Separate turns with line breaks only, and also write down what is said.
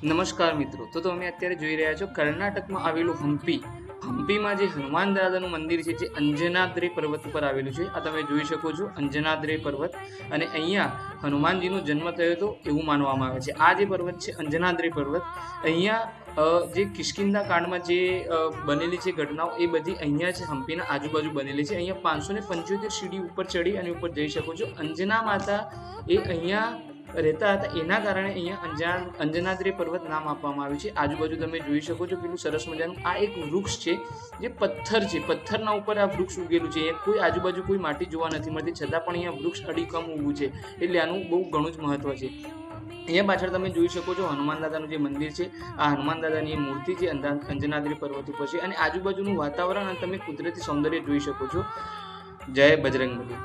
નમસ્કાર મિત્રો, તો તમે અત્યારે જોઈ રહ્યા છો કર્ણાટકમાં આવેલું હમ્પી. હમ્પીમાં જે હનુમાન દાદાનું મંદિર છે જે અંજનાદ્રી પર્વત ઉપર આવેલું છે. આ તમે જોઈ શકો છો અંજનાદ્રી પર્વત, અને અહીંયા હનુમાનજીનો જન્મ થયો હતો એવું માનવામાં આવે છે. આ જે પર્વત છે અંજનાદ્રી પર્વત, અહીંયા જે કિષ્કિંધા કાંડમાં જે બનેલી છે ઘટનાઓ એ બધી અહીંયા છે હમ્પીના આજુબાજુ બનેલી છે. અહીંયા 575 સીડી ઉપર ચડી અને ઉપર જઈ શકો છો. અંજના માતા એ અહીંયા રહેતા હતા, એના કારણે અહીંયા અંજનાદ્રી પર્વત નામ આપવામાં આવ્યું છે. આજુબાજુ તમે જોઈ શકો છો પેલું સરસ મજાનું આ એક વૃક્ષ છે જે પથ્થર છે, પથ્થરના ઉપર આ વૃક્ષ ઉગેલું છે. કોઈ આજુબાજુ કોઈ માટી જોવા નથી મળતી, છતાં પણ અહીંયા વૃક્ષ અડીખમ ઊભું છે, એટલે આનું બહુ ઘણું જ મહત્વ છે. અહીંયા પાછળ તમે જોઈ શકો છો હનુમાન દાદાનું જે મંદિર છે, આ હનુમાન દાદાની મૂર્તિ છે અંજનાદ્રી પર્વત ઉપર છે, અને આજુબાજુનું વાતાવરણ અને તમે કુદરતી સૌંદર્ય જોઈ શકો છો. જય બજરંગબલી.